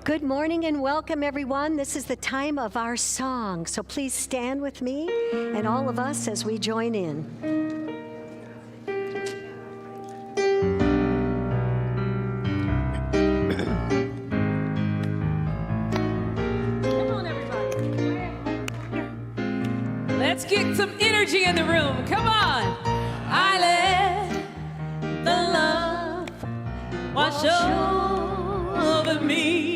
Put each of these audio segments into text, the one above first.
Good morning and welcome, everyone. This is the time of our song. So please stand with me and all of us as we join in. Come on, everybody. Let's get some energy in the room. Come on. I let the love wash over me.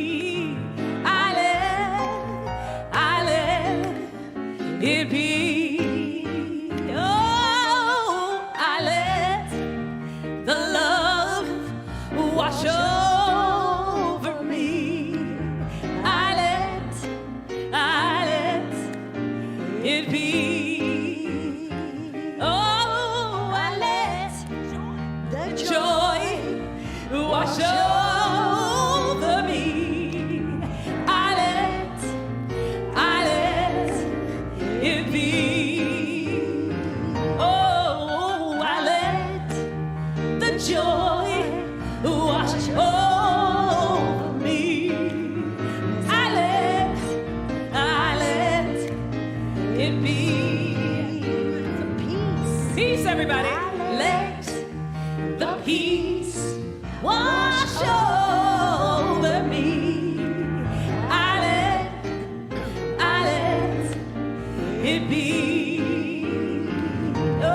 It be, oh, I let the love wash over me. I let it be, oh, I let the joy wash over me. It be, oh, I let the joy wash over me. I let it be the peace. Peace, everybody. Let the peace wash over me. It be, oh,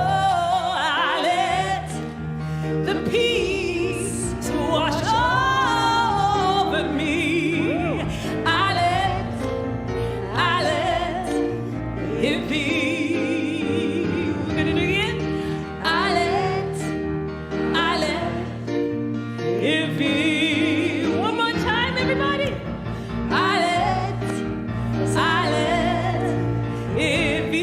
I let the peace wash over me. I let it be. We're gonna do it again. I let it be. One more time, everybody. I let it be.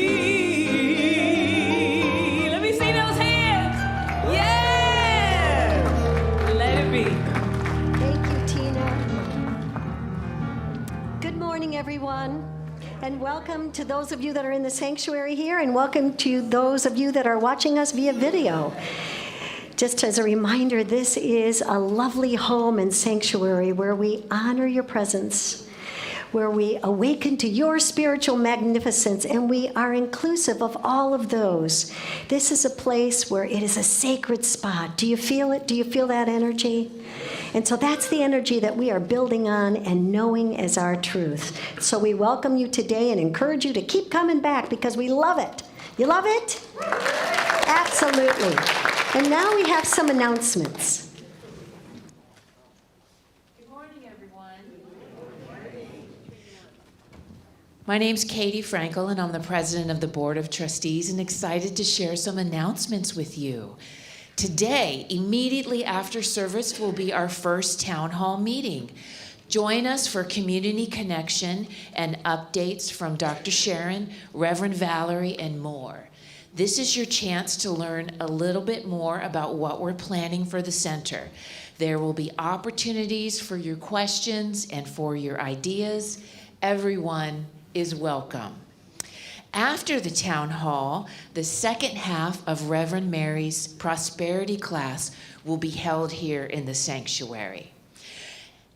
Let me see those hands. Yeah. Let it be. Thank you, Tina. Good morning, everyone. And welcome to those of you that are in the sanctuary here, and welcome to those of you that are watching us via video. Just as a reminder, this is a lovely home and sanctuary where we honor your presence, where we awaken to your spiritual magnificence, and we are inclusive of all of those. This is a place where it is a sacred spot. Do you feel it? Do you feel that energy? And so that's the energy that we are building on and knowing as our truth. So we welcome you today and encourage you to keep coming back because we love it. You love it? Absolutely. And now we have some announcements. My name's Katie Frankel, and I'm the president of the Board of Trustees and excited to share some announcements with you. Today, immediately after service, will be our first town hall meeting. Join us for community connection and updates from Dr. Sharon, Reverend Valerie, and more. This is your chance to learn a little bit more about what we're planning for the center. There will be opportunities for your questions and for your ideas. Everyone is welcome. After the town hall, the second half of Reverend Mary's prosperity class will be held here in the sanctuary.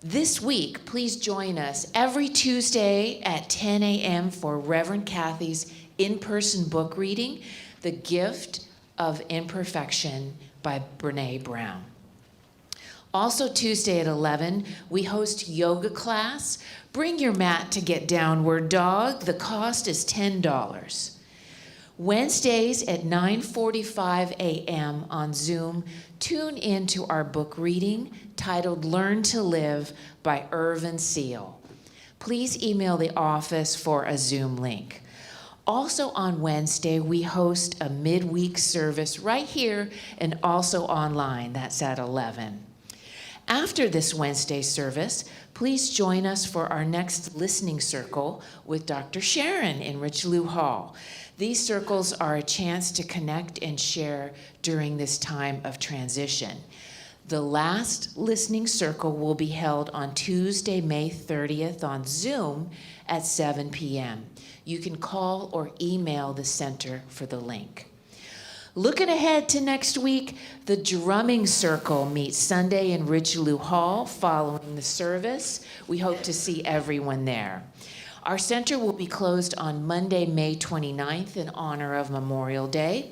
This week, please join us every Tuesday at 10 a.m. for Reverend Kathy's in-person book reading, The Gift of Imperfection by Brene Brown. Also Tuesday at 11, we host yoga class. Bring your mat to get downward dog. The cost is $10. Wednesdays at 9:45 a.m. on Zoom, tune in to our book reading titled Learn to Live by Irvin Seal. Please email the office for a Zoom link. Also on Wednesday, we host a midweek service right here and also online. That's at 11. After this Wednesday service, please join us for our next listening circle with Dr. Sharon in Richelieu Hall. These circles are a chance to connect and share during this time of transition. The last listening circle will be held on Tuesday, May 30th on Zoom at 7 p.m. You can call or email the center for the link. Looking ahead to next week, the drumming circle meets Sunday in Richelieu Hall following the service. We hope to see everyone there. Our center will be closed on Monday, May 29th in honor of Memorial Day.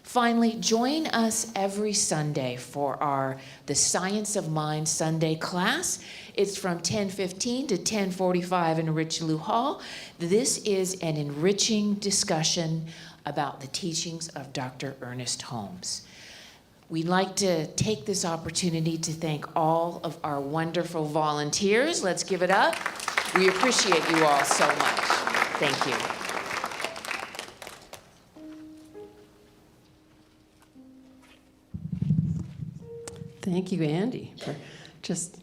Finally, join us every Sunday for the Science of Mind Sunday class. It's from 10:15 to 10:45 in Richelieu Hall. This is an enriching discussion about the teachings of Dr. Ernest Holmes. We'd like to take this opportunity to thank all of our wonderful volunteers. Let's give it up. We appreciate you all so much. Thank you. Thank you, Andy, for just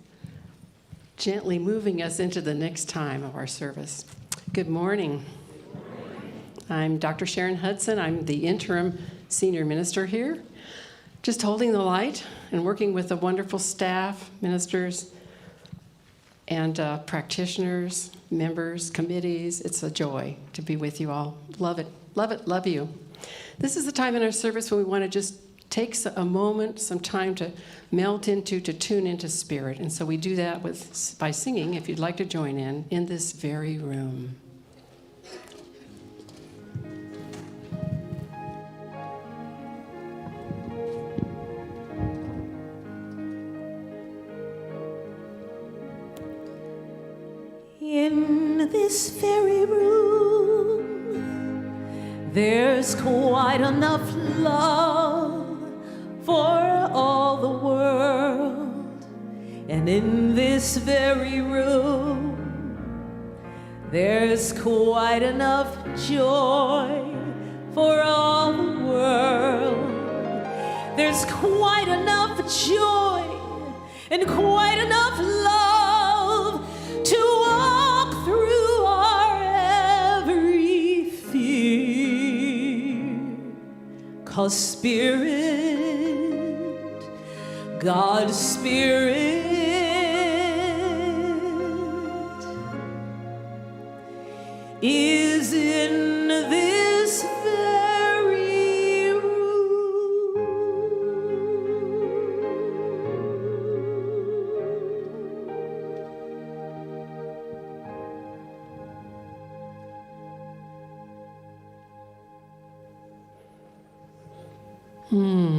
gently moving us into the next time of our service. Good morning. I'm Dr. Sharon Hudson. I'm the interim senior minister here, just holding the light and working with a wonderful staff, ministers, and practitioners, members, committees. It's a joy to be with you all. Love it, love you. This is the time in our service when we want to just take a moment, some time to melt into, to tune into spirit. And so we do that by singing, if you'd like to join in this very room. In this very room, there's quite enough love for all the world. And in this very room, there's quite enough joy for all the world. There's quite enough joy and quite enough love to walk through our every fear. 'Cause Spirit, God's Spirit, is in this very room.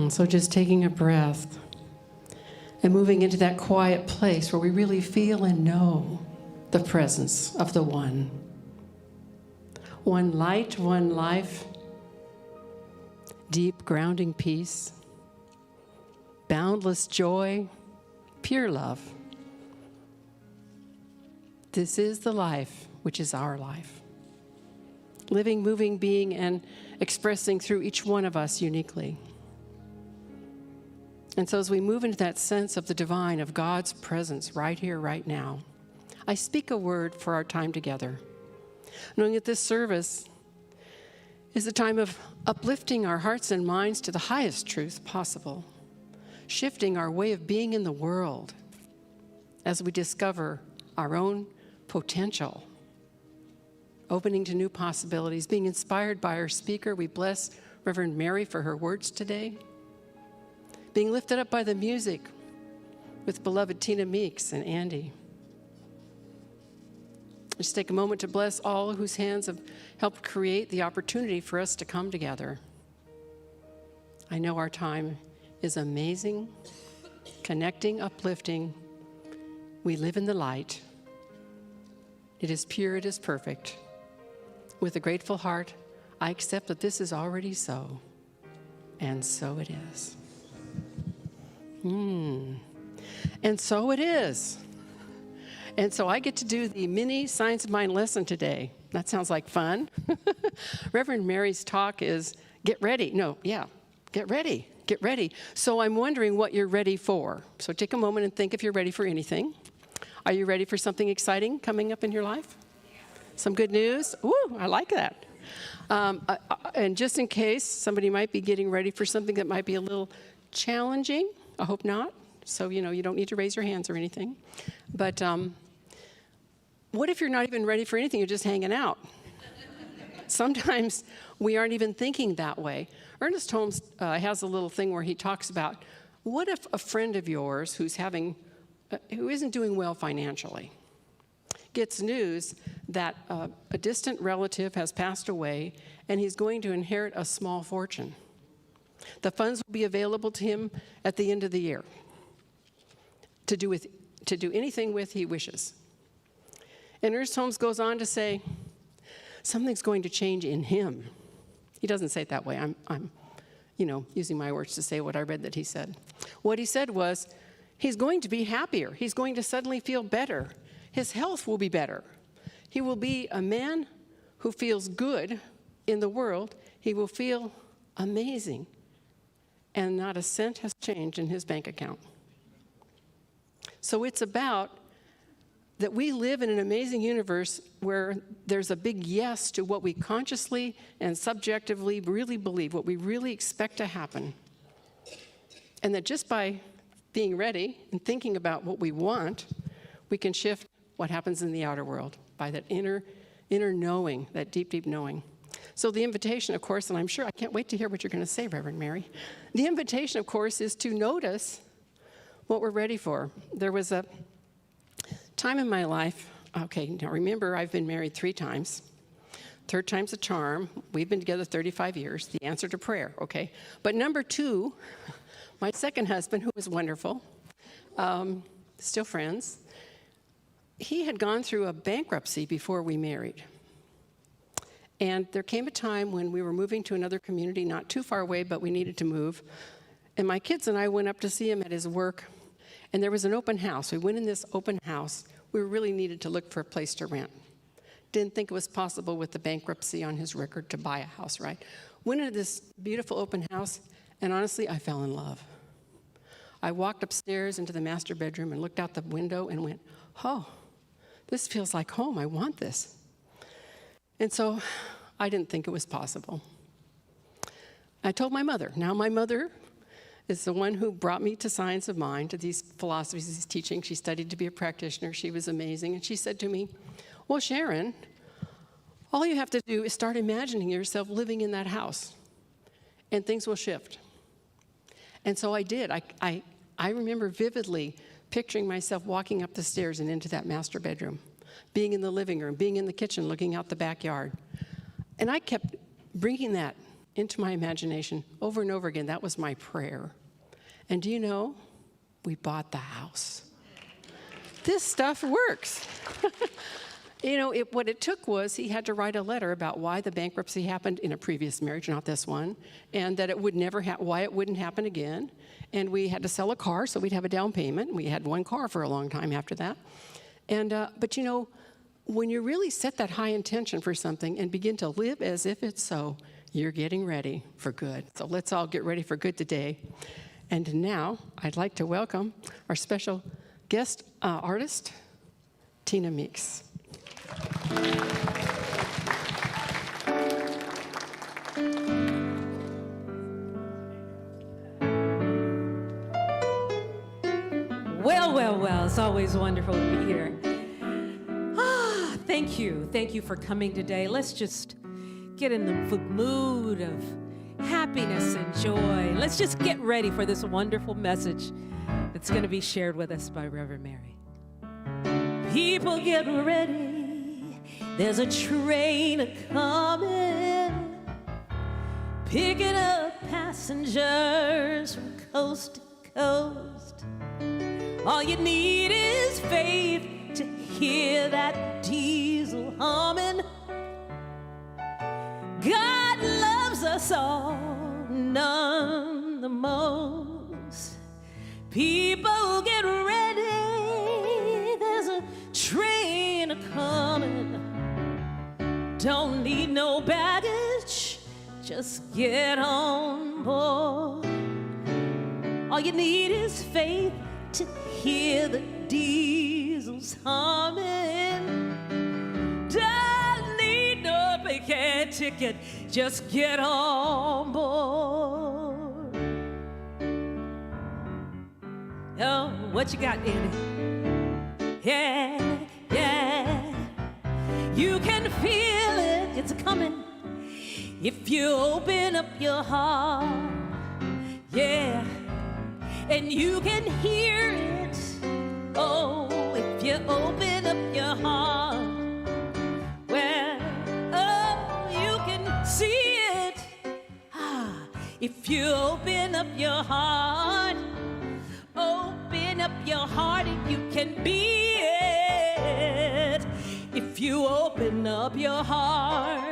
So just taking a breath and moving into that quiet place where we really feel and know the presence of the One. One light, one life, deep grounding peace, boundless joy, pure love. This is the life which is our life. Living, moving, being, and expressing through each one of us uniquely. And so as we move into that sense of the divine, of God's presence right here, right now, I speak a word for our time together, knowing that this service is a time of uplifting our hearts and minds to the highest truth possible, shifting our way of being in the world as we discover our own potential, opening to new possibilities, being inspired by our speaker. We bless Reverend Mary for her words today, being lifted up by the music with beloved Tina Meeks and Andy. Just take a moment to bless all whose hands have helped create the opportunity for us to come together. I know our time is amazing, connecting, uplifting. We live in the light. It is pure, it is perfect. With a grateful heart, I accept that this is already so, and so it is. And so it is. And so I get to do the mini Science of Mind lesson today. That sounds like fun. Reverend Mary's talk is get ready. Get ready. Get ready. So I'm wondering what you're ready for. So take a moment and think if you're ready for anything. Are you ready for something exciting coming up in your life? Some good news? Ooh, I like that. And just in case, somebody might be getting ready for something that might be a little challenging. I hope not. So, you don't need to raise your hands or anything. But what if you're not even ready for anything? You're just hanging out. Sometimes we aren't even thinking that way. Ernest Holmes has a little thing where he talks about, what if a friend of yours who isn't doing well financially gets news that a distant relative has passed away and he's going to inherit a small fortune? The funds will be available to him at the end of the year to do anything with he wishes. And Ernest Holmes goes on to say, something's going to change in him. He doesn't say it that way. I'm using my words to say what I read that he said. What he said was, he's going to be happier. He's going to suddenly feel better. His health will be better. He will be a man who feels good in the world. He will feel amazing. And not a cent has changed in his bank account. So it's about that we live in an amazing universe where there's a big yes to what we consciously and subjectively really believe, what we really expect to happen. And that just by being ready and thinking about what we want, we can shift what happens in the outer world by that inner knowing, that deep, deep knowing. So the invitation, of course, and I'm sure I can't wait to hear what you're going to say, Reverend Mary. The invitation, of course, is to notice what we're ready for. There was a time in my life, okay, now remember, I've been married 3 times. Third time's a charm. We've been together 35 years, the answer to prayer, okay? But number 2, my second husband, who was wonderful, still friends, he had gone through a bankruptcy before we married. And there came a time when we were moving to another community, not too far away, but we needed to move. And my kids and I went up to see him at his work, and there was an open house. We went in this open house. We really needed to look for a place to rent. Didn't think it was possible with the bankruptcy on his record to buy a house, right? Went into this beautiful open house, and honestly, I fell in love. I walked upstairs into the master bedroom and looked out the window and went, oh, this feels like home. I want this. And so I didn't think it was possible. I told my mother. Now my mother is the one who brought me to Science of Mind, to these philosophies, these teachings. She studied to be a practitioner. She was amazing. And she said to me, well, Sharon, all you have to do is start imagining yourself living in that house, and things will shift. And so I did. I remember vividly picturing myself walking up the stairs and into that master bedroom, being in the living room, being in the kitchen, looking out the backyard. And I kept bringing that into my imagination over and over again. That was my prayer. And do you know, we bought the house. This stuff works. What it took was he had to write a letter about why the bankruptcy happened in a previous marriage, not this one, and that it would never why it wouldn't happen again. And we had to sell a car, so we'd have a down payment. We had one car for a long time after that. And but when you really set that high intention for something and begin to live as if it's so, you're getting ready for good. So let's all get ready for good today. And now I'd like to welcome our special guest artist, Tina Meeks. Well, it's always wonderful to be here. Thank you for coming today. Let's just get in the mood of happiness and joy. Let's just get ready for this wonderful message that's going to be shared with us by Reverend Mary. People get ready, there's a train a-coming, picking up passengers from coast to coast. All you need is faith to hear that diesel humming. God loves us all, none the most. People get ready, there's a train a-coming. Don't need no baggage, just get on board. All you need is faith to hear the diesels humming. Don't need no big ticket, just get on board. Oh, what you got, Andy? Yeah, you can feel it, it's coming. if you open up your heart, yeah, and you can hear it. Oh, if you open up your heart, well, oh, you can see it. If you open up your heart, open up your heart and you can be it. If you open up your heart,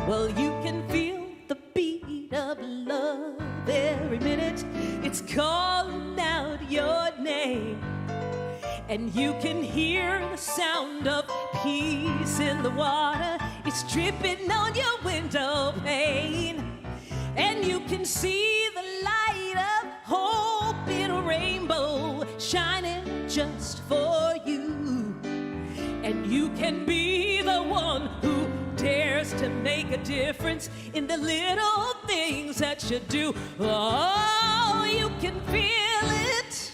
well, you can feel the beat of love every minute. It's calling out your name. And you can hear the sound of peace in the water. It's dripping on your window pane. And you can see the light of hope in a rainbow shining just for you. And you can be the one who dares to make a difference in the little things that you do. Oh, you can feel it.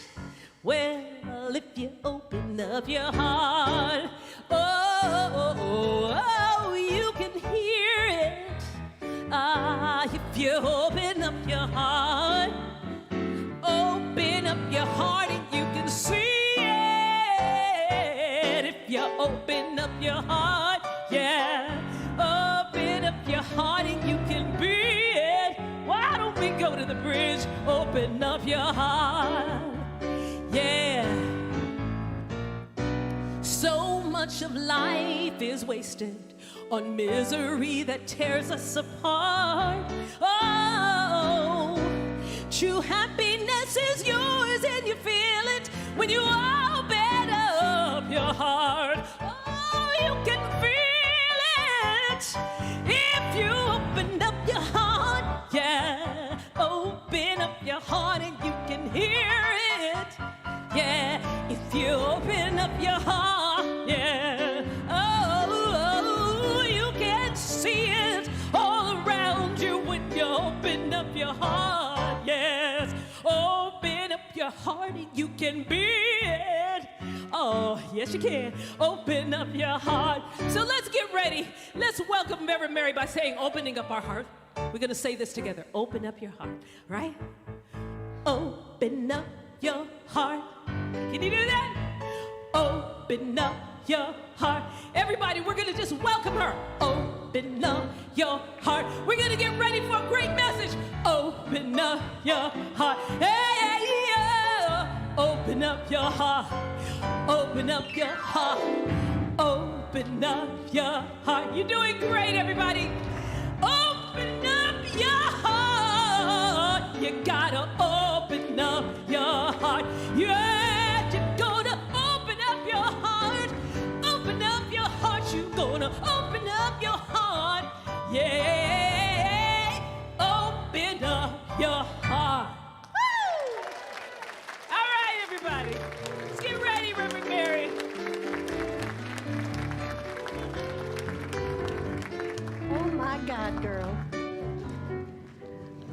Well, if you open up your heart, oh, you can hear it. If you open up your heart, open up your heart and you can see it. If you open up your heart, yeah, open up your heart and you can be it. Why don't we go to the bridge? Open up your heart. Yeah. So much of life is wasted on misery that tears us apart. Oh, true happiness is yours and you feel it when you open up your heart. Oh, you can feel it if you open up your heart. Yeah, open up your heart and you can hear it. Yeah, if you open up your heart, yeah, oh, you can see it all around you when you open up your heart. Yes, open up your heart and you can be it. Oh, yes you can. Open up your heart. So let's get ready. Let's welcome Mary by saying opening up our heart. We're going to say this together. Open up your heart, right? Open up your heart. Can you do that? Open up your heart. Everybody, we're going to just welcome her. Open up your heart. We're going to get ready for a great message. Open up your heart. Hey, yeah. Open up your heart. Open up your heart. Open up your heart. You're doing great, everybody. Open up your heart. You gotta open up your heart. Yeah, you're gonna open up your heart. Open up your heart. You're gonna open up your heart. Yeah, open up your heart. Woo! All right, everybody. Let's get ready, Reverend Mary. Oh my God, girl.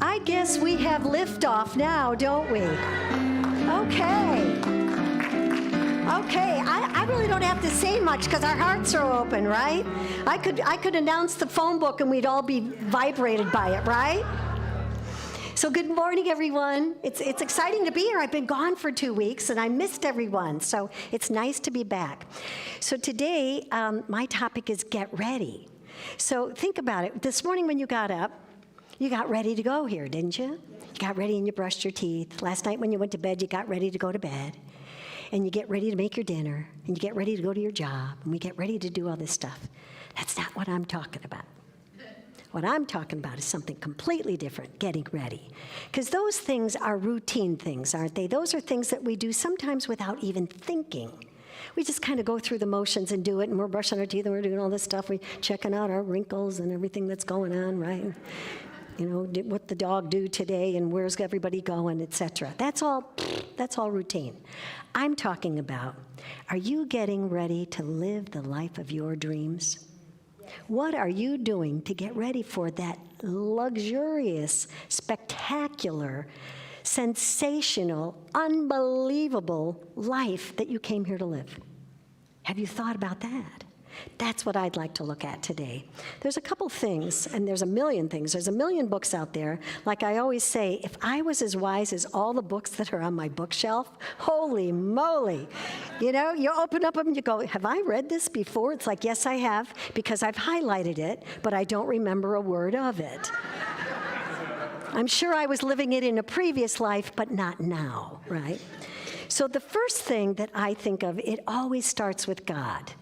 I guess we have liftoff now, don't we? Okay. Okay, I really don't have to say much because our hearts are open, right? I could announce the phone book and we'd all be vibrated by it, right? So good morning, everyone. It's exciting to be here. I've been gone for 2 weeks and I missed everyone, so it's nice to be back. So today, my topic is get ready. So think about it. This morning when you got up, you got ready to go here, didn't you? You got ready and you brushed your teeth. Last night when you went to bed, you got ready to go to bed. And you get ready to make your dinner. And you get ready to go to your job. And we get ready to do all this stuff. That's not what I'm talking about. What I'm talking about is something completely different, getting ready. Because those things are routine things, aren't they? Those are things that we do sometimes without even thinking. We just kind of go through the motions and do it, and we're brushing our teeth and we're doing all this stuff. We're checking out our wrinkles and everything that's going on, right? You know, what the dog do today and where's everybody going, etc. That's all routine. I'm talking about, are you getting ready to live the life of your dreams? What are you doing to get ready for that luxurious, spectacular, sensational, unbelievable life that you came here to live? Have you thought about that? That's what I'd like to look at today. There's a couple things, and there's a million things. There's a million books out there. Like I always say, if I was as wise as all the books that are on my bookshelf, holy moly. You know, you open up them and you go, have I read this before? It's like, yes, I have, because I've highlighted it, but I don't remember a word of it. I'm sure I was living it in a previous life, but not now, right? So the first thing that I think of, it always starts with God.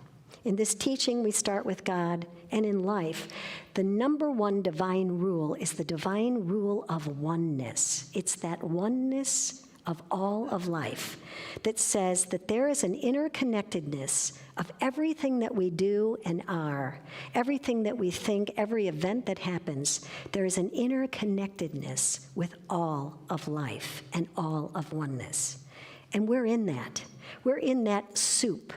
In this teaching, we start with God, and in life, the number one divine rule is the divine rule of oneness. It's that oneness of all of life that says that there is an interconnectedness of everything that we do and are, everything that we think, every event that happens. There is an interconnectedness with all of life and all of oneness. And we're in that. We're in that soup.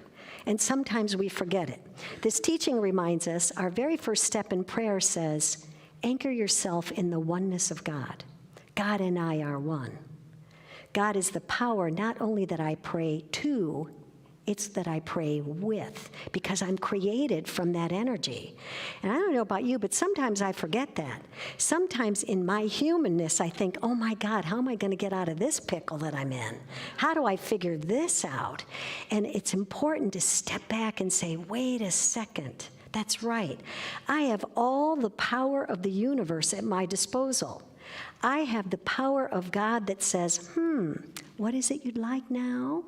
And sometimes we forget it. This teaching reminds us, our very first step in prayer says, anchor yourself in the oneness of God. God and I are one. God is the power not only that I pray to, it's that I pray with, because I'm created from that energy. And I don't know about you, but sometimes I forget that. Sometimes in my humanness, I think, oh my God, how am I going to get out of this pickle that I'm in? How do I figure this out? And it's important to step back and say, wait a second. That's right. I have all the power of the universe at my disposal. I have the power of God that says, what is it you'd like now?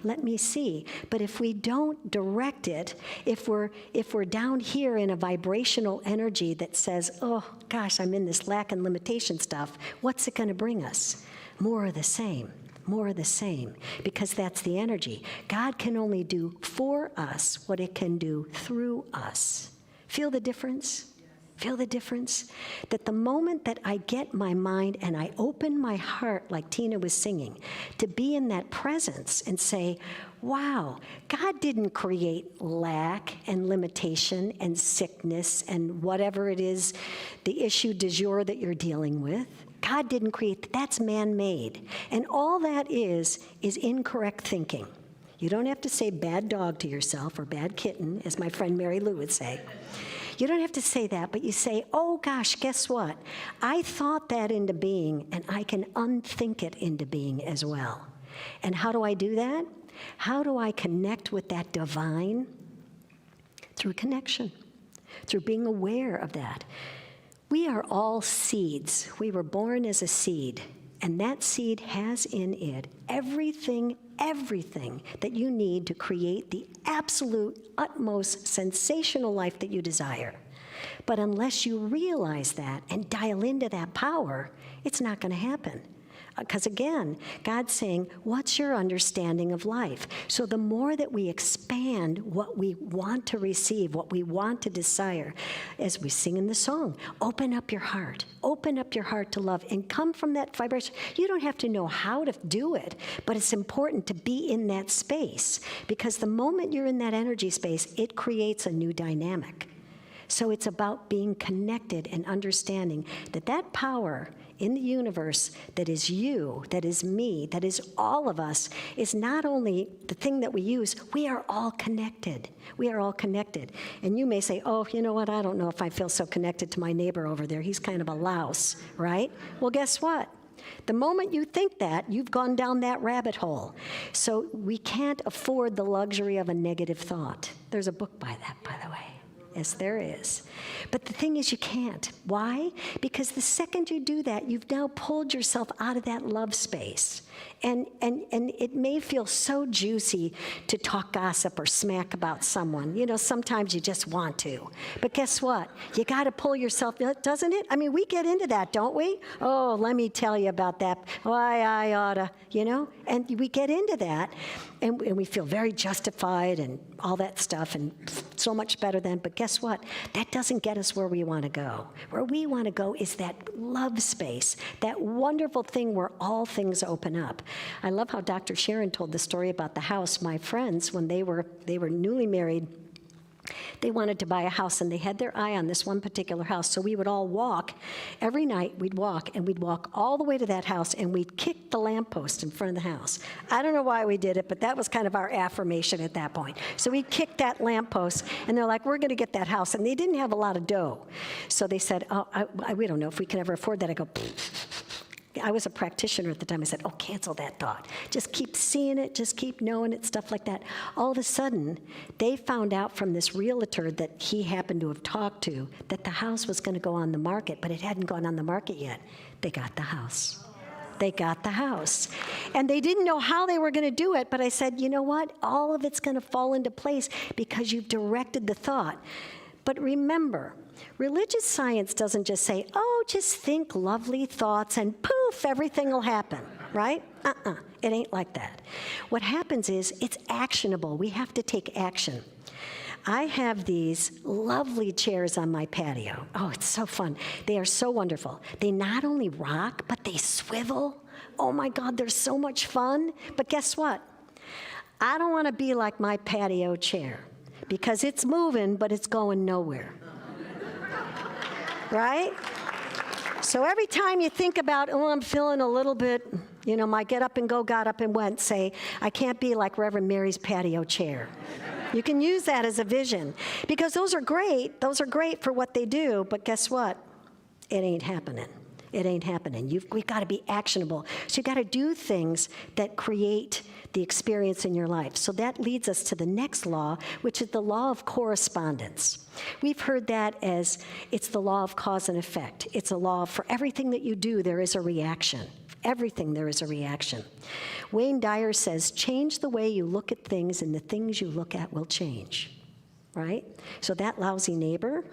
Let me see. But if we don't direct it, if we're down here in a vibrational energy that says, oh gosh, I'm in this lack and limitation stuff, what's it going to bring us? More of the same. More of the same, because that's the energy. God can only do for us what it can do through us. Feel the difference? Feel the difference? That the moment that I get my mind and I open my heart, like Tina was singing, to be in that presence and say, wow, God didn't create lack and limitation and sickness and whatever it is, the issue du jour that you're dealing with. God didn't create that. That's man-made. And all that is incorrect thinking. You don't have to say bad dog to yourself or bad kitten, as my friend Mary Lou would say. You don't have to say that, but you say, oh gosh, guess what? I thought that into being, and I can unthink it into being as well. And how do I do that? How do I connect with that divine? Through connection, through being aware of that. We are all seeds. We were born as a seed, and that seed has in it everything that you need to create the absolute, utmost, sensational life that you desire. But unless you realize that and dial into that power, it's not going to happen. Because again, God's saying, what's your understanding of life? So the more that we expand what we want to receive, what we want to desire, as we sing in the song, open up your heart to love, and come from that vibration. You don't have to know how to do it, but it's important to be in that space, because the moment you're in that energy space, it creates a new dynamic. So it's about being connected and understanding that that power in the universe that is you, that is me, that is all of us, is not only the thing that we use, we are all connected. We are all connected. And you may say, oh, you know what, I don't know if I feel so connected to my neighbor over there. He's kind of a louse, right? Well, guess what? The moment you think that, you've gone down that rabbit hole. So we can't afford the luxury of a negative thought. There's a book by that, by the way. Yes, there is. But the thing is, you can't. Why? Because the second you do that, you've now pulled yourself out of that love space. And it may feel so juicy to talk gossip or smack about someone. You know, sometimes you just want to. But guess what? You got to pull yourself, doesn't it? I mean, we get into that, don't we? Oh, let me tell you about that. Why I oughta, you know? And we get into that, and we feel very justified and all that stuff, and so much better than. But guess what? That doesn't get us where we want to go. Where we want to go is that love space, that wonderful thing where all things open up. I love how Dr. Sharon told the story about the house. My friends, when they were newly married, They wanted to buy a house, and they had their eye on this one particular house. So we would all walk. Every night, we'd walk all the way to that house, and we'd kick the lamppost in front of the house. I don't know why we did it, but that was kind of our affirmation at that point. So we kicked that lamppost, and they're like, we're going to get that house. And they didn't have a lot of dough. So they said, oh, we don't know if we can ever afford that. I go, I was a practitioner at the time. I said, oh, cancel that thought. Just keep seeing it. Just keep knowing it, stuff like that. All of a sudden, they found out from this realtor that he happened to have talked to that the house was going to go on the market, but it hadn't gone on the market yet. They got the house. They got the house. And they didn't know how they were going to do it, but I said, you know what? All of it's going to fall into place because you've directed the thought. But remember, religious science doesn't just say, oh, just think lovely thoughts and poof, everything will happen, right? It ain't like that. What happens is it's actionable. We have to take action. I have these lovely chairs on my patio. Oh, it's so fun. They are so wonderful. They not only rock, but they swivel. Oh my God, they're so much fun. But guess what? I don't want to be like my patio chair because it's moving, but it's going nowhere. Right? So every time you think about, oh, I'm feeling a little bit, my get up and go got up and went, say, I can't be like Reverend Mary's patio chair. You can use that as a vision because those are great. Those are great for what they do, but guess what? It ain't happening. It ain't happening. We've got to be actionable. So you've got to do things that create the experience in your life. So that leads us to the next law, which is the law of correspondence. We've heard that as it's the law of cause and effect. It's a law for everything that you do, there is a reaction. Everything there is a reaction. Wayne Dyer says, change the way you look at things and the things you look at will change, right? So that lousy neighbor,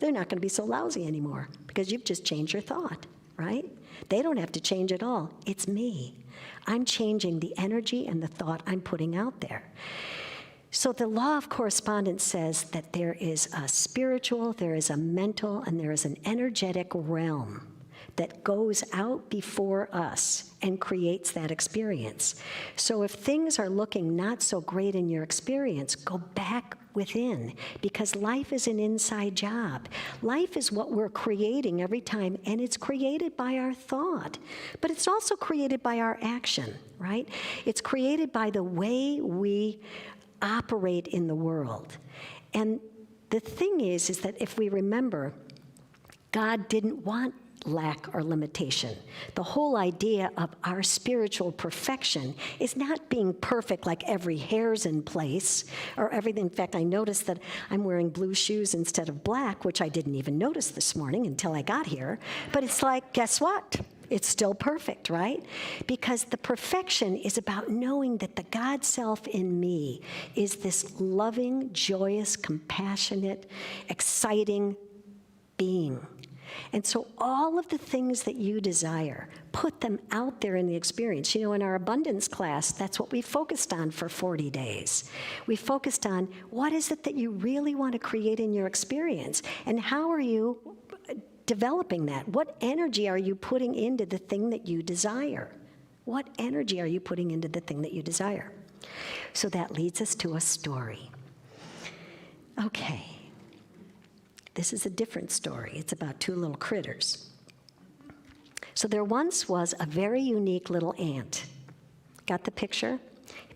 they're not going to be so lousy anymore because you've just changed your thought, right? They don't have to change at all. It's me. I'm changing the energy and the thought I'm putting out there. So the law of correspondence says that there is a spiritual, there is a mental, and there is an energetic realm that goes out before us and creates that experience. So if things are looking not so great in your experience, go back within, because life is an inside job. Life is what we're creating every time, and it's created by our thought, but it's also created by our action, right? It's created by the way we operate in the world. And the thing is that if we remember, God didn't want lack or limitation. The whole idea of our spiritual perfection is not being perfect like every hair's in place or everything. In fact, I noticed that I'm wearing blue shoes instead of black, which I didn't even notice this morning until I got here. But it's like, guess what? It's still perfect, right? Because the perfection is about knowing that the God self in me is this loving, joyous, compassionate, exciting being. And so all of the things that you desire, put them out there in the experience. In our abundance class, that's what we focused on for 40 days. We focused on what is it that you really want to create in your experience, and how are you developing that? What energy are you putting into the thing that you desire? What energy are you putting into the thing that you desire? So that leads us to a story. Okay. This is a different story. It's about two little critters. So there once was a very unique little ant. Got the picture?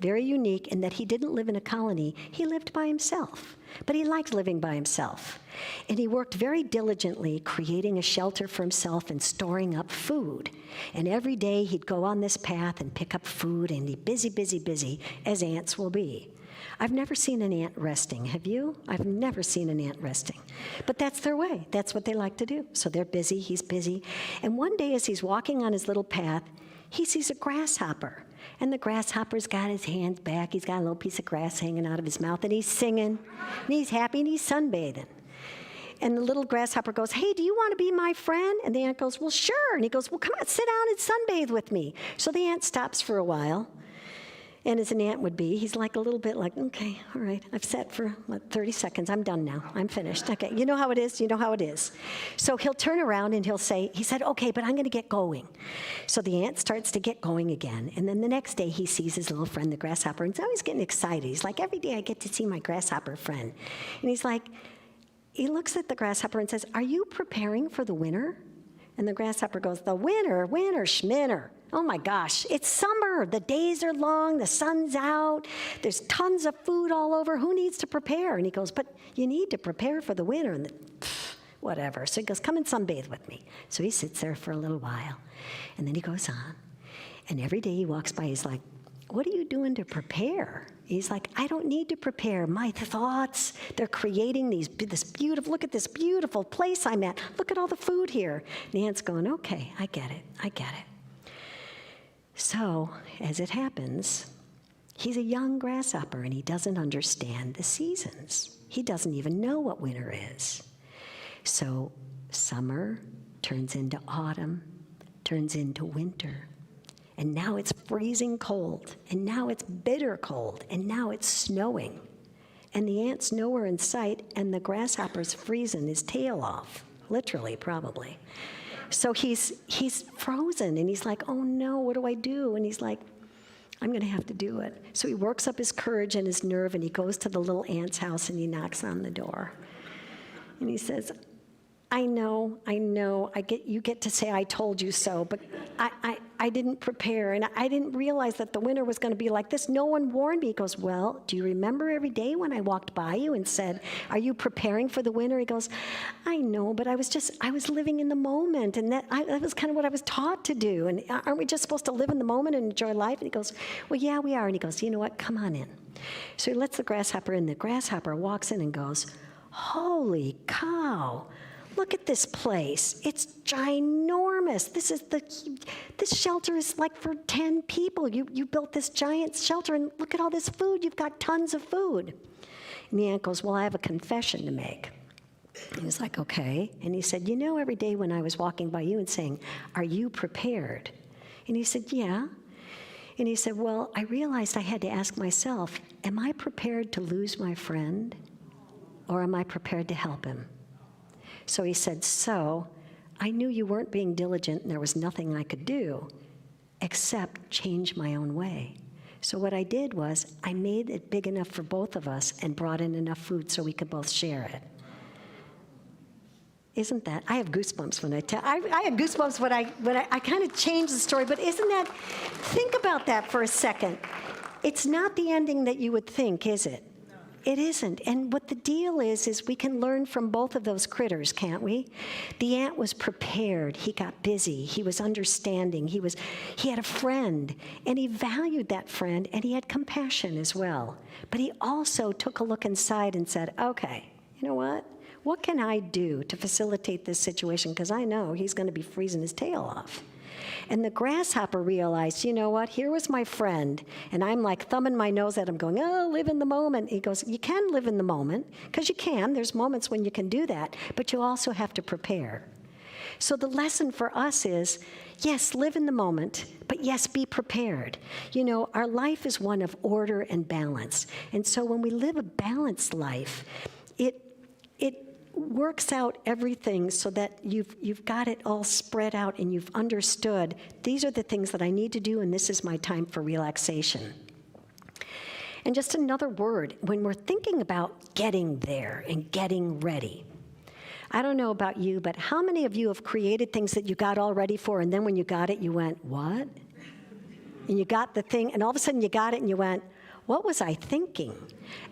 Very unique in that he didn't live in a colony. He lived by himself, but he liked living by himself. And he worked very diligently creating a shelter for himself and storing up food. And every day he'd go on this path and pick up food, and he'd busy, busy, busy, as ants will be. I've never seen an ant resting. Have you? I've never seen an ant resting. But that's their way. That's what they like to do. So they're busy. He's busy. And one day as he's walking on his little path, he sees a grasshopper. And the grasshopper's got his hands back. He's got a little piece of grass hanging out of his mouth. And he's singing. And he's happy. And he's sunbathing. And the little grasshopper goes, hey, do you want to be my friend? And the ant goes, well, sure. And he goes, well, come on, sit down and sunbathe with me. So the ant stops for a while. And as an ant would be, he's like a little bit like, okay, all right, I've sat for 30 seconds. I'm done now. I'm finished. Okay, you know how it is? You know how it is. So he'll turn around and he said, okay, but I'm going to get going. So the ant starts to get going again. And then the next day he sees his little friend, the grasshopper, and he's always getting excited. He's like, every day I get to see my grasshopper friend. And he's like, he looks at the grasshopper and says, are you preparing for the winter? And the grasshopper goes, the winter, schminter. Oh my gosh, it's summer. The days are long, the sun's out, there's tons of food all over. Who needs to prepare? And he goes, but you need to prepare for the winter. And whatever. So he goes, come and sunbathe with me. So he sits there for a little while. And then he goes on. And every day he walks by, he's like, what are you doing to prepare? He's like, I don't need to prepare. My thoughts, they're creating this beautiful, look at this beautiful place I'm at. Look at all the food here. And the ant's going, okay, I get it. So, as it happens, he's a young grasshopper and he doesn't understand the seasons. He doesn't even know what winter is. So, summer turns into autumn, turns into winter. And now it's freezing cold, and now it's bitter cold, and now it's snowing. And the ant's nowhere in sight, and the grasshopper's freezing his tail off, literally, probably. So he's frozen, and he's like, oh no, what do I do? And he's like, I'm going to have to do it. So he works up his courage and his nerve, and he goes to the little ant's house, and he knocks on the door. And he says, I know, you get to say I told you so, but I didn't prepare, and I didn't realize that the winter was going to be like this. No one warned me. He goes, well, do you remember every day when I walked by you and said, are you preparing for the winter? He goes, I know, but I was living in the moment, and that was kind of what I was taught to do, and aren't we just supposed to live in the moment and enjoy life? And he goes, well, yeah, we are. And he goes, you know what, come on in. So he lets the grasshopper in. The grasshopper walks in and goes, holy cow. Look at this place. It's ginormous. This shelter is like for 10 people. You built this giant shelter, and look at all this food. You've got tons of food. And the ant goes, well, I have a confession to make. He was like, okay. And he said, you know, every day when I was walking by you and saying, are you prepared? And he said, yeah. And he said, well, I realized I had to ask myself, am I prepared to lose my friend, or am I prepared to help him? So he said, so I knew you weren't being diligent and there was nothing I could do except change my own way. So what I did was I made it big enough for both of us and brought in enough food so we could both share it. Isn't that? I have goosebumps when I tell. I had goosebumps when I kind of changed the story, but isn't that, think about that for a second. It's not the ending that you would think, is it? It isn't. And what the deal is we can learn from both of those critters, can't we? The ant was prepared. He got busy. He was understanding. He had a friend, and he valued that friend, and he had compassion as well. But he also took a look inside and said, okay, you know what? What can I do to facilitate this situation? Because I know he's going to be freezing his tail off. And the grasshopper realized, you know what, here was my friend, and I'm like thumbing my nose at him going, oh, live in the moment. He goes, you can live in the moment, because you can. There's moments when you can do that, but you also have to prepare. So the lesson for us is, yes, live in the moment, but yes, be prepared. You know, our life is one of order and balance. And so when we live a balanced life, it works out everything so that you've got it all spread out and you've understood, these are the things that I need to do, and this is my time for relaxation. And just another word, when we're thinking about getting there and getting ready, I don't know about you, but how many of you have created things that you got all ready for, and then when you got it, you went, what? And you got the thing, and all of a sudden you got it, and you went, what was I thinking?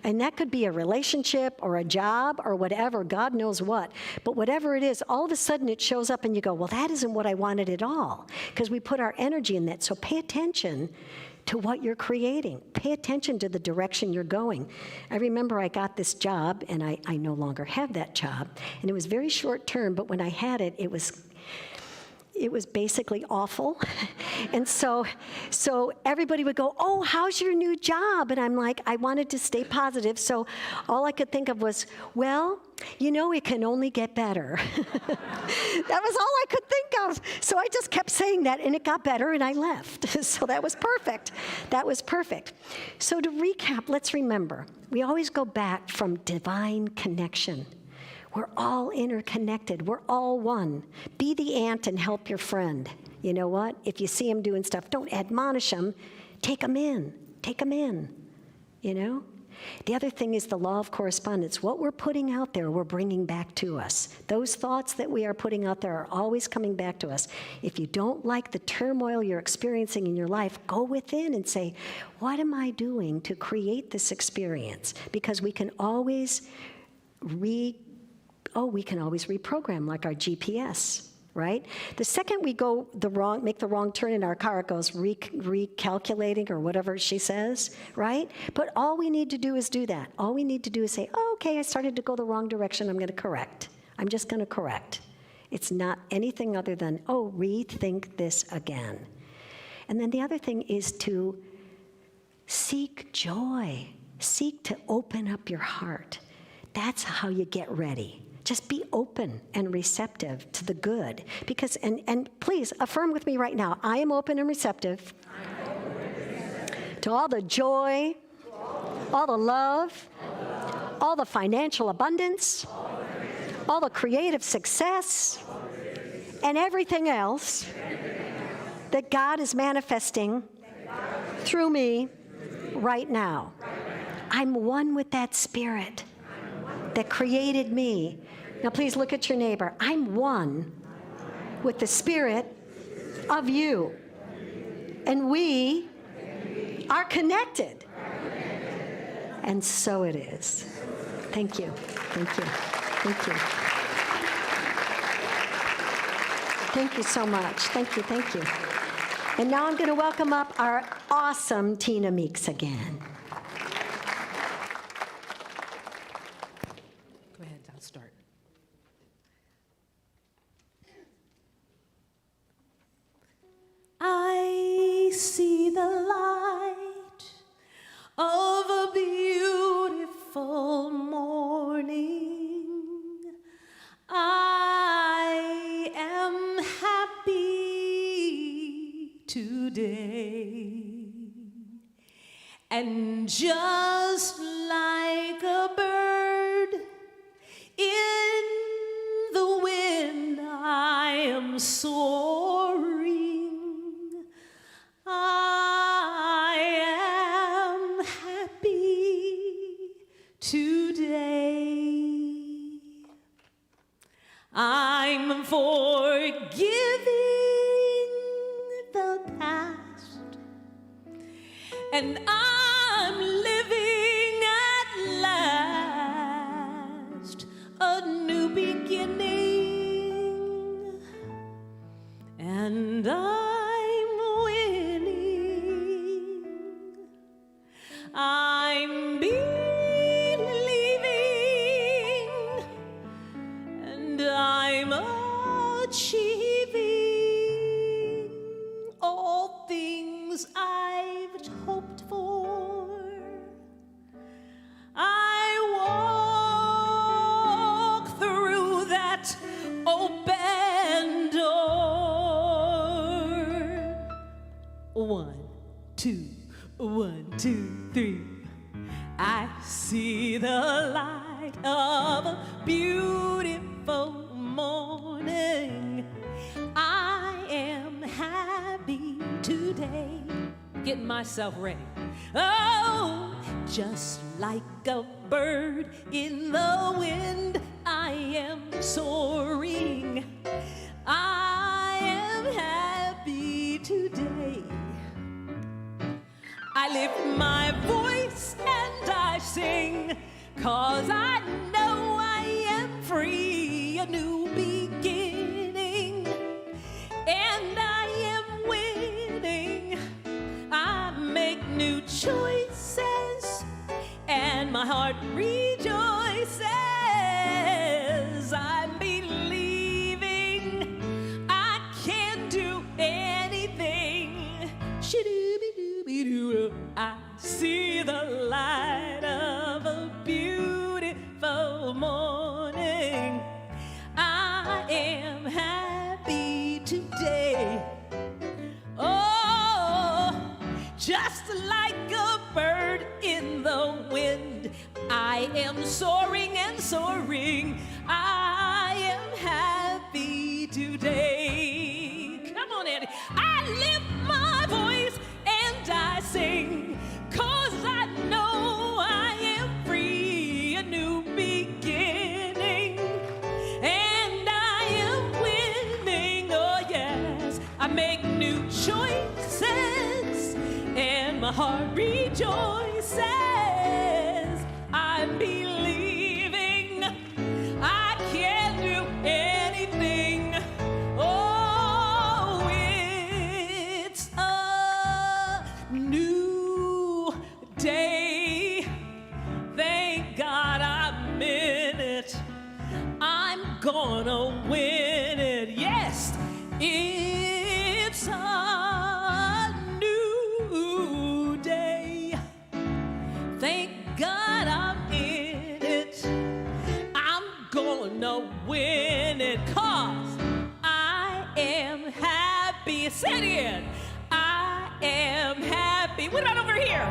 And that could be a relationship or a job or whatever, God knows what. But whatever it is, all of a sudden it shows up and you go, well, that isn't what I wanted at all. Because we put our energy in that. So pay attention to what you're creating. Pay attention to the direction you're going. I remember I got this job, and I no longer have that job. And it was very short term, but when I had it, it was it was basically awful. And so everybody would go, "Oh, how's your new job?" And I'm like, I wanted to stay positive, so all I could think of was, well, you know, it can only get better. That was all I could think of. So I just kept saying that, and it got better, and I left. So that was perfect. That was perfect. So to recap, let's remember, we always go back from divine connection. We're all interconnected. We're all one. Be the ant and help your friend. You know what? If you see him doing stuff, don't admonish him. Take him in. Take him in. You know? The other thing is the law of correspondence. What we're putting out there, we're bringing back to us. Those thoughts that we are putting out there are always coming back to us. If you don't like the turmoil you're experiencing in your life, go within and say, what am I doing to create this experience? Because we can always reprogram, like our GPS, right? The second we make the wrong turn in our car, it goes recalculating or whatever she says, right? But all we need to do is do that. All we need to do is say, oh, okay, I started to go the wrong direction, I'm going to correct. I'm just going to correct. It's not anything other than, oh, rethink this again. And then the other thing is to seek joy. Seek to open up your heart. That's how you get ready. Just be open and receptive to the good. Because, and please affirm with me right now, I am open and receptive to all the joy, all the love, all the financial abundance, all the creative success, and everything else that God is manifesting through me right now. I'm one with that Spirit that created me. Now please look at your neighbor. I'm one with the Spirit of you. And we are connected. And so it is. Thank you. Thank you. Thank you. Thank you so much. Thank you. Thank you. And now I'm going to welcome up our awesome Tina Meeks again. Go ahead, I'll start. I see the light of a beautiful morning. I am happy today. And just like a bird in the wind, I am soaring. I am happy today. I'm forgiving the past, and I'm living at last a new beginning, and I'm winning. I'm believing, and I'm achieving all things I've hoped for. I walk through that open door. 1, 2, 1, 2, 3. I see the light of a beautiful morning. I am happy today. Getting myself ready. Oh, just like a bird in the wind, I am soaring. I am happy today. I lift my voice and I sing, 'cause I know I am free, a new beginning, and I am winning. I make new choices, and my heart rejoices. I'm believing I can and I am soaring and soaring. I am happy today. Come on, Andy. I lift my voice and I sing, 'cause I know I am free, a new beginning, and I am winning. Oh yes, I make new choices and my heart rejoices. I'm believing I can do anything. Oh, it's a new day. Thank God I'm in it. I'm gonna win it. Yes, it's a new day. Thank God I'm in it. I'm gonna win it, 'cause I am happy. Say it again. I am happy. What about over here?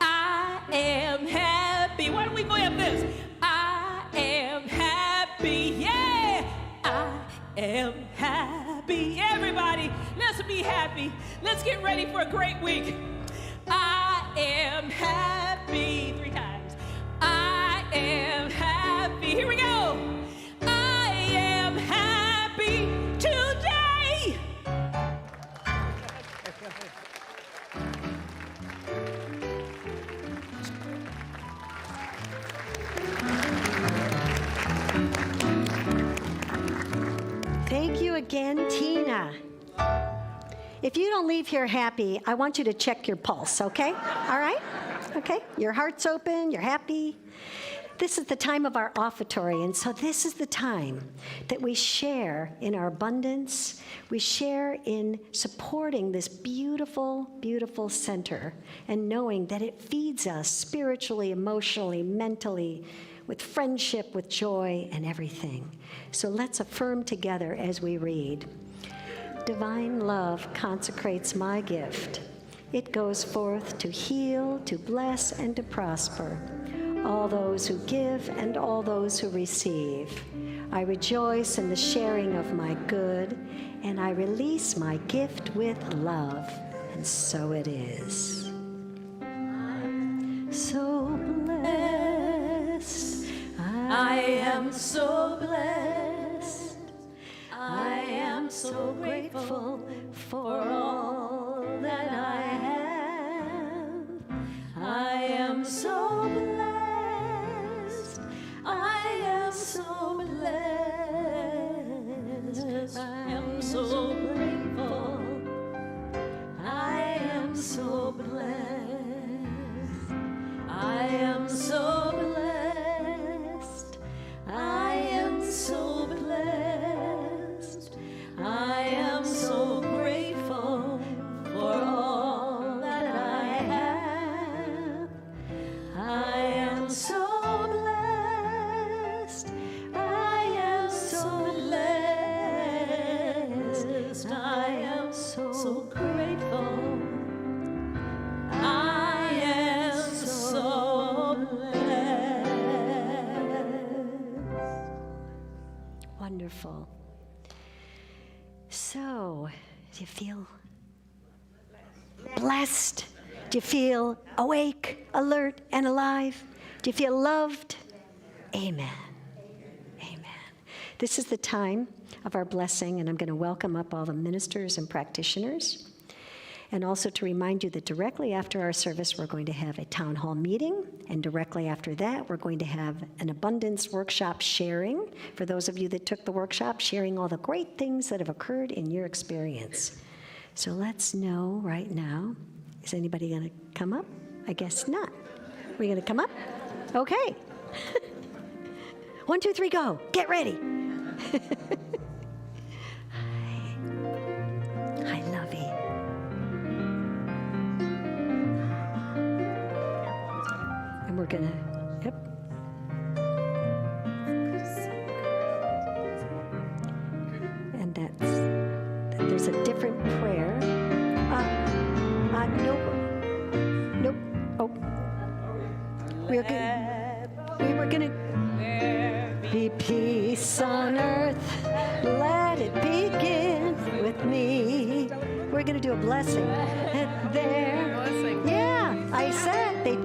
I am happy. Why don't we go up this? I am happy. Yeah, I am happy. Everybody, let's be happy. Let's get ready for a great week. I am happy. 3 times. I am happy. Here we go. I am happy today. Thank you again, Tina. If you don't leave here happy, I want you to check your pulse, okay? All right? Okay? Your heart's open, you're happy. This is the time of our offertory, and so this is the time that we share in our abundance. We share in supporting this beautiful, beautiful center and knowing that it feeds us spiritually, emotionally, mentally, with friendship, with joy, and everything. So let's affirm together as we read. Divine love consecrates my gift. It goes forth to heal, to bless, and to prosper all those who give and all those who receive. I rejoice in the sharing of my good, and I release my gift with love. And so it is. I'm so blessed. I am so blessed. I am so grateful for all that I have. I am so blessed. I am so blessed. I am so grateful. I am so blessed. I am so blessed. I am so blessed. I am so grateful for all that I have. I am so blessed. I am so blessed. I am so grateful. I am so blessed. Wonderful. So, do you feel blessed? Do you feel awake, alert, and alive? Do you feel loved? Amen. Amen. This is the time of our blessing, and I'm going to welcome up all the ministers and practitioners. And also to remind you that directly after our service, we're going to have a town hall meeting. And directly after that, we're going to have an abundance workshop sharing. For those of you that took the workshop, sharing all the great things that have occurred in your experience. So let's know right now. Is anybody going to come up? I guess not. Are we going to come up? Okay. 1, 2, 3, go. Get ready. Hi, Lovey. And we're gonna, yep. And there's a different prayer. Nope. Nope. Oh. We were going to be peace on earth. Let it begin with me. We're going to do a blessing. There. Yeah, I said they